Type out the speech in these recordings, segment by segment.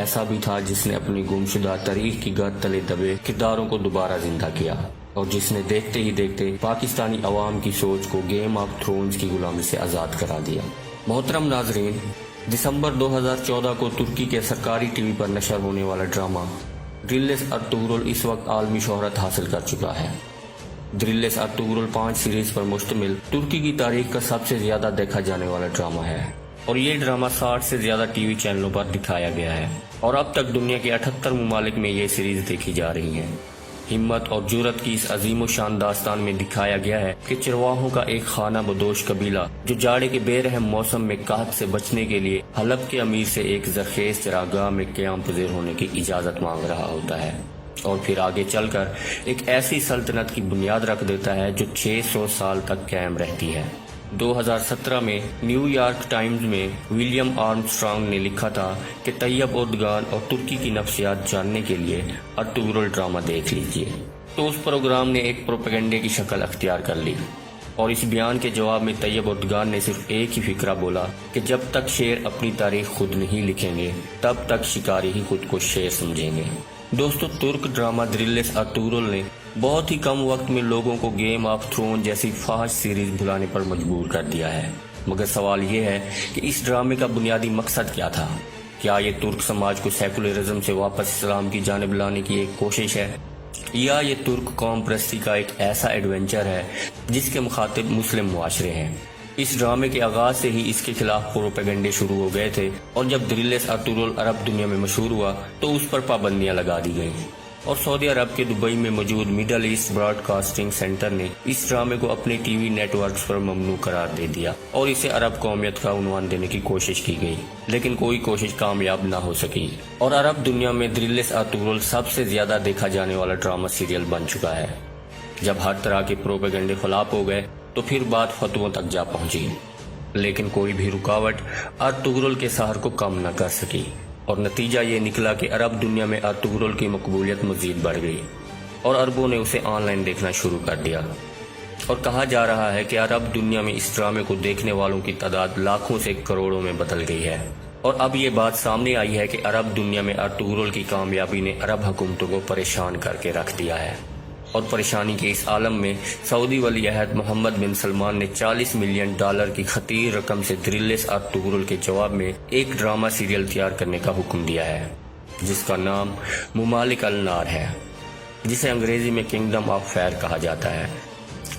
ایسا بھی تھا جس نے اپنی گمشدہ تاریخ کی گرد تلے دبے کرداروں کو دوبارہ زندہ کیا اور جس نے دیکھتے ہی دیکھتے پاکستانی عوام کی سوچ کو گیم آف تھرونز کی غلامی سے آزاد کرا دیا۔ محترم ناظرین، دسمبر 2014 کو ترکی کے سرکاری ٹی وی پر نشر ہونے والا ڈرامہ ڈرلیس ارطغرل اس وقت عالمی شہرت حاصل کر چکا ہے۔ ڈرلیس ارطغرل 5 سیریز پر مشتمل ترکی کی تاریخ کا سب سے زیادہ دیکھا جانے والا ڈرامہ ہے اور یہ ڈرامہ 60 سے زیادہ ٹی وی چینلوں پر دکھایا گیا ہے اور اب تک دنیا کے 78 ممالک میں یہ سیریز دیکھی جا رہی ہے۔ ہمت اور جرت کی اس عظیم و شان داستان میں دکھایا گیا ہے کہ چرواہوں کا ایک خانہ بدوش قبیلہ جو جاڑے کے بے رحم موسم میں قحط سے بچنے کے لیے حلب کے امیر سے ایک زرخیز چراگاہ میں قیام پذیر ہونے کی اجازت مانگ رہا ہوتا ہے اور پھر آگے چل کر ایک ایسی سلطنت کی بنیاد رکھ دیتا ہے جو 600 سال تک قائم رہتی ہے۔ 2017 میں نیو یارک ٹائمز میں ولیم آرمسٹرانگ نے لکھا تھا کہ طیب اردگان اور ترکی کی نفسیات جاننے کے لیے ارطغرل ڈرامہ دیکھ لیجئے، تو اس پروگرام نے ایک پروپیگنڈے کی شکل اختیار کر لی اور اس بیان کے جواب میں طیب اردگان نے صرف ایک ہی فقرہ بولا کہ جب تک شیر اپنی تاریخ خود نہیں لکھیں گے تب تک شکاری ہی خود کو شیر سمجھیں گے۔ دوستو، ترک ڈرامہ ڈرلیس ارطغرل نے بہت ہی کم وقت میں لوگوں کو گیم آف تھرون جیسی فحش سیریز بھلانے پر مجبور کر دیا ہے، مگر سوال یہ ہے کہ اس ڈرامے کا بنیادی مقصد کیا تھا؟ کیا یہ ترک سماج کو سیکولرزم سے واپس اسلام کی جانب لانے کی ایک کوشش ہے، یا یہ ترک قوم پرستی کا ایک ایسا ایڈونچر ہے جس کے مخاطب مسلم معاشرے ہیں؟ اس ڈرامے کے آغاز سے ہی اس کے خلاف پروپیگنڈے شروع ہو گئے تھے اور جب ڈرلیس ارطغرل عرب دنیا میں مشہور ہوا تو اس پر پابندیاں لگا دی گئیں اور سعودی عرب کے دبئی میں موجود middle east broadcasting centre نے اس ڈرامے کو اپنے ٹی وی نیٹ ورکس پر ممنوع قرار دے دیا اور اسے عرب قومیت کا عنوان دینے کی کوشش کی گئی، لیکن کوئی کوشش کامیاب نہ ہو سکی اور عرب دنیا میں ڈرلیس ارطغرل سب سے زیادہ دیکھا جانے والا ڈرامہ سیریل بن چکا ہے۔ جب ہر طرح کے پروپیگنڈے خلاف ہو گئے تو پھر بات فتووں تک جا پہنچی، لیکن کوئی بھی رکاوٹ ارطغرل کے سحر کو کم نہ کر سکی اور نتیجہ یہ نکلا کہ عرب دنیا میں ارطغرل کی مقبولیت مزید بڑھ گئی اور عربوں نے اسے آن لائن دیکھنا شروع کر دیا اور کہا جا رہا ہے کہ عرب دنیا میں اس ڈرامے کو دیکھنے والوں کی تعداد لاکھوں سے کروڑوں میں بدل گئی ہے اور اب یہ بات سامنے آئی ہے کہ عرب دنیا میں ارطغرل کی کامیابی نے عرب حکومتوں کو پریشان کر کے رکھ دیا ہے اور پریشانی کے اس عالم میں سعودی ولی عہد محمد بن سلمان نے $40 ملین کی خطیر رقم سے ڈرلیس ارطغرل کے جواب میں ایک ڈرامہ سیریل تیار کرنے کا حکم دیا ہے جس کا نام ممالک النار ہے، جسے انگریزی میں کنگڈم آف فائر کہا جاتا ہے۔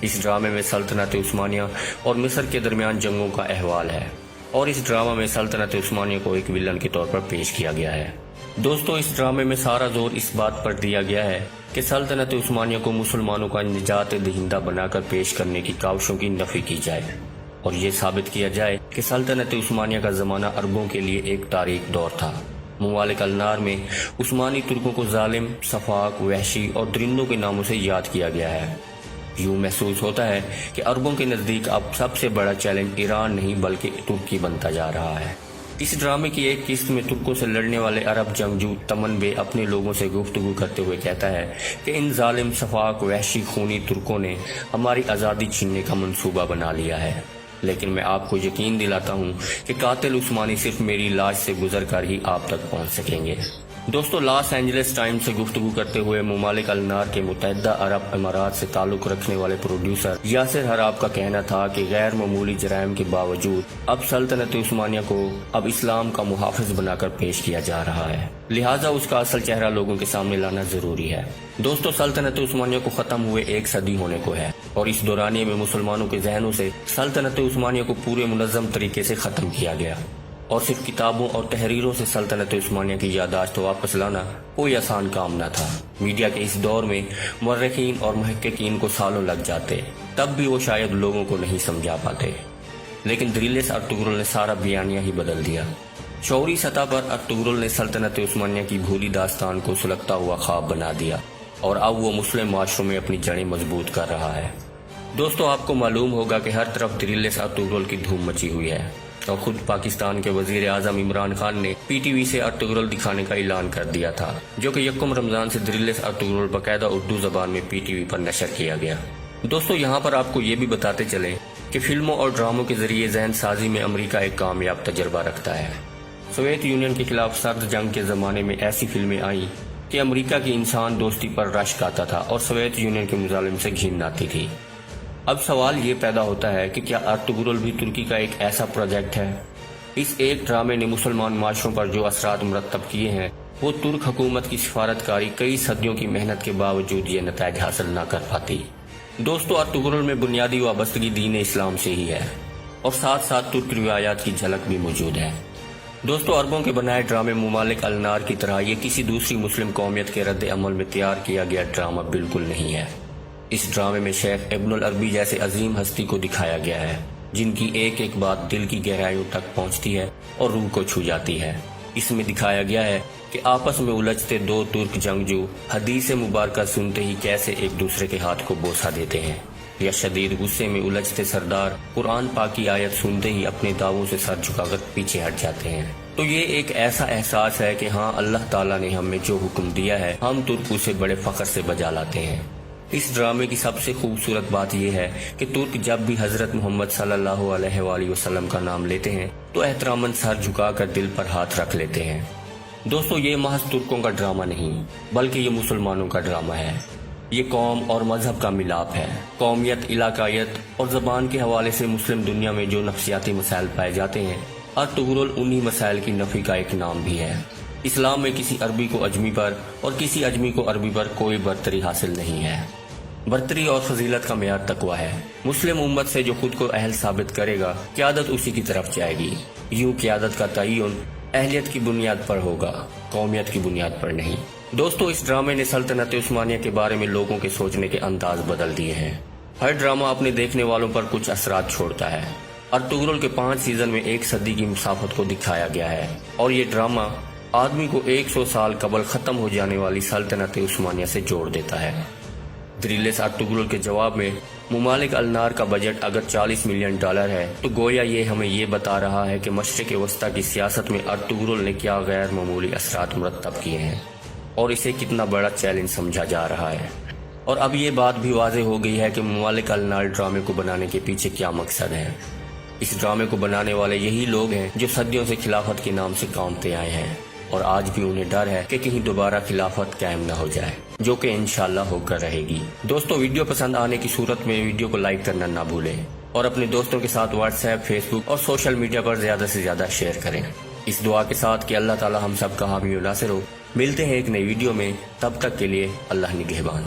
اس ڈرامے میں سلطنت عثمانیہ اور مصر کے درمیان جنگوں کا احوال ہے اور اس ڈرامہ میں سلطنت عثمانیہ کو ایک ولن کے طور پر پیش کیا گیا ہے۔ دوستو، اس ڈرامے میں سارا زور اس بات پر دیا گیا ہے کہ سلطنت عثمانیہ کو مسلمانوں کا نجات دہندہ بنا کر پیش کرنے کی کاوشوں کی نفی کی جائے اور یہ ثابت کیا جائے کہ سلطنت عثمانیہ کا زمانہ عربوں کے لیے ایک تاریک دور تھا۔ ممالک النار میں عثمانی ترکوں کو ظالم، سفاک، وحشی اور درندوں کے ناموں سے یاد کیا گیا ہے۔ یوں محسوس ہوتا ہے کہ عربوں کے نزدیک اب سب سے بڑا چیلنج ایران نہیں بلکہ ترکی بنتا جا رہا ہے۔ اس ڈرامے کی ایک قسط میں ترکوں سے لڑنے والے عرب جنگجو تمن بے اپنے لوگوں سے گفتگو کرتے ہوئے کہتا ہے کہ ان ظالم، سفاک، وحشی، خونی ترکوں نے ہماری آزادی چھیننے کا منصوبہ بنا لیا ہے، لیکن میں آپ کو یقین دلاتا ہوں کہ قاتل عثمانی صرف میری لاش سے گزر کر ہی آپ تک پہنچ سکیں گے۔ دوستو، لاس اینجلس ٹائمز سے گفتگو کرتے ہوئے ممالک النار کے متحدہ عرب امارات سے تعلق رکھنے والے پروڈیوسر یاسر حراب کا کہنا تھا کہ غیر معمولی جرائم کے باوجود اب سلطنت عثمانیہ کو اب اسلام کا محافظ بنا کر پیش کیا جا رہا ہے، لہٰذا اس کا اصل چہرہ لوگوں کے سامنے لانا ضروری ہے۔ دوستو، سلطنت عثمانیہ کو ختم ہوئے 1 صدی ہونے کو ہے اور اس دورانیے میں مسلمانوں کے ذہنوں سے سلطنت عثمانیہ کو پورے منظم طریقے سے ختم کیا گیا اور صرف کتابوں اور تحریروں سے سلطنت عثمانیہ کی یادداشت واپس لانا کوئی آسان کام نہ تھا۔ میڈیا کے اس دور میں مورخین اور محققین کو سالوں لگ جاتے، تب بھی وہ شاید لوگوں کو نہیں سمجھا پاتے، لیکن ڈرلیس ارطغرل نے سارا بیانیہ ہی بدل دیا۔ شعوری سطح پر ارطغرل نے سلطنت عثمانیہ کی بھولی داستان کو سلگتا ہوا خواب بنا دیا اور اب وہ مسلم معاشروں میں اپنی جڑیں مضبوط کر رہا ہے۔ دوستو، آپ کو معلوم ہوگا کہ ہر طرف ڈرلیس ارطغرل کی دھوم مچی ہوئی ہے اور خود پاکستان کے وزیر اعظم عمران خان نے پی ٹی وی سے ارطغرل دکھانے کا اعلان کر دیا تھا، جو کہ 1 رمضان سے ڈرلیس ارطغرل باقاعدہ اردو زبان میں پی ٹی وی پر نشر کیا گیا۔ دوستو، یہاں پر آپ کو یہ بھی بتاتے چلیں کہ فلموں اور ڈراموں کے ذریعے ذہن سازی میں امریکہ ایک کامیاب تجربہ رکھتا ہے سوویت یونین کے خلاف سرد جنگ کے زمانے میں ایسی فلمیں آئیں کہ امریکہ کی انسان دوستی پر رشک آتا تھا اور سوویت یونین کے مظالم سے گھن آتی تھی۔ اب سوال یہ پیدا ہوتا ہے کہ کیا ارطغرل بھی ترکی کا ایک ایسا پروجیکٹ ہے؟ اس ایک ڈرامے نے مسلمان معاشروں پر جو اثرات مرتب کیے ہیں وہ ترک حکومت کی سفارتکاری کئی صدیوں کی محنت کے باوجود یہ نتائج حاصل نہ کر پاتی۔ دوستو، ارطغرل میں بنیادی وابستگی دین اسلام سے ہی ہے اور ساتھ ساتھ ترک روایات کی جھلک بھی موجود ہے۔ دوستو، عربوں کے بنائے ڈرامے ممالک النار کی طرح یہ کسی دوسری مسلم قومیت کے رد عمل میں تیار کیا گیا ڈرامہ بالکل نہیں ہے۔ اس ڈرامے میں شیخ ابن العربی جیسے عظیم ہستی کو دکھایا گیا ہے جن کی ایک ایک بات دل کی گہرائیوں تک پہنچتی ہے اور روح کو چھو جاتی ہے۔ اس میں دکھایا گیا ہے کہ آپس میں الجھتے دو ترک جنگجو حدیث مبارکہ سنتے ہی کیسے ایک دوسرے کے ہاتھ کو بوسہ دیتے ہیں، یا شدید غصے میں الجھتے سردار قرآن پاک کی آیت سنتے ہی اپنے داووں سے سر جھکا کر پیچھے ہٹ جاتے ہیں۔ تو یہ ایک ایسا احساس ہے کہ ہاں، اللہ تعالیٰ نے ہمیں جو حکم دیا ہے ہم ترک اسے بڑے فخر سے بجا لاتے ہیں۔ اس ڈرامے کی سب سے خوبصورت بات یہ ہے کہ ترک جب بھی حضرت محمد صلی اللہ علیہ وآلہ وسلم کا نام لیتے ہیں تو احتراماً سر جھکا کر دل پر ہاتھ رکھ لیتے ہیں۔ دوستو، یہ محض ترکوں کا ڈرامہ نہیں بلکہ یہ مسلمانوں کا ڈرامہ ہے۔ یہ قوم اور مذہب کا ملاپ ہے۔ قومیت، علاقائیت اور زبان کے حوالے سے مسلم دنیا میں جو نفسیاتی مسائل پائے جاتے ہیں، ارطغرل انہی مسائل کی نفی کا ایک نام بھی ہے۔ اسلام میں کسی عربی کو اجمی پر اور کسی اجمی کو عربی پر کوئی برتری حاصل نہیں ہے۔ برتری اور فضیلت کا معیار تقویٰ ہے۔ مسلم امت سے جو خود کو اہل ثابت کرے گا، قیادت اسی کی طرف جائے گی۔ یوں قیادت کا تعین اہلیت کی بنیاد پر ہوگا، قومیت کی بنیاد پر نہیں۔ دوستو، اس ڈرامے نے سلطنت عثمانیہ کے بارے میں لوگوں کے سوچنے کے انداز بدل دیے ہیں۔ ہر ڈرامہ اپنے دیکھنے والوں پر کچھ اثرات چھوڑتا ہے۔ ارطغرل کے 5 سیزن میں 1 صدی کی مسافت کو دکھایا گیا ہے اور یہ ڈرامہ آدمی کو 100 سال قبل ختم ہو جانے والی سلطنت عثمانیہ سے جوڑ دیتا ہے۔ دریلس ارطغرل کے جواب میں ممالک النار کا بجٹ اگر $40 ملین ہے تو گویا یہ ہمیں یہ بتا رہا ہے کہ مشرق وسطیٰ کی سیاست میں ارطغرل نے کیا غیر معمولی اثرات مرتب کیے ہیں اور اسے کتنا بڑا چیلنج سمجھا جا رہا ہے۔ اور اب یہ بات بھی واضح ہو گئی ہے کہ ممالک النار ڈرامے کو بنانے کے پیچھے کیا مقصد ہے۔ اس ڈرامے کو بنانے والے یہی لوگ ہیں جو صدیوں سے خلافت کے نام سے کامتے آئے ہیں اور آج بھی انہیں ڈر ہے کہ کہیں دوبارہ خلافت قائم نہ ہو جائے، جو کہ انشاءاللہ ہو کر رہے گی۔ دوستو، ویڈیو پسند آنے کی صورت میں ویڈیو کو لائک کرنا نہ بھولیں اور اپنے دوستوں کے ساتھ واٹس ایپ، فیس بک اور سوشل میڈیا پر زیادہ سے زیادہ شیئر کریں، اس دعا کے ساتھ کہ اللہ تعالی ہم سب کا حامی و ناصر ہو۔ ملتے ہیں ایک نئی ویڈیو میں، تب تک کے لیے اللہ نگہبان۔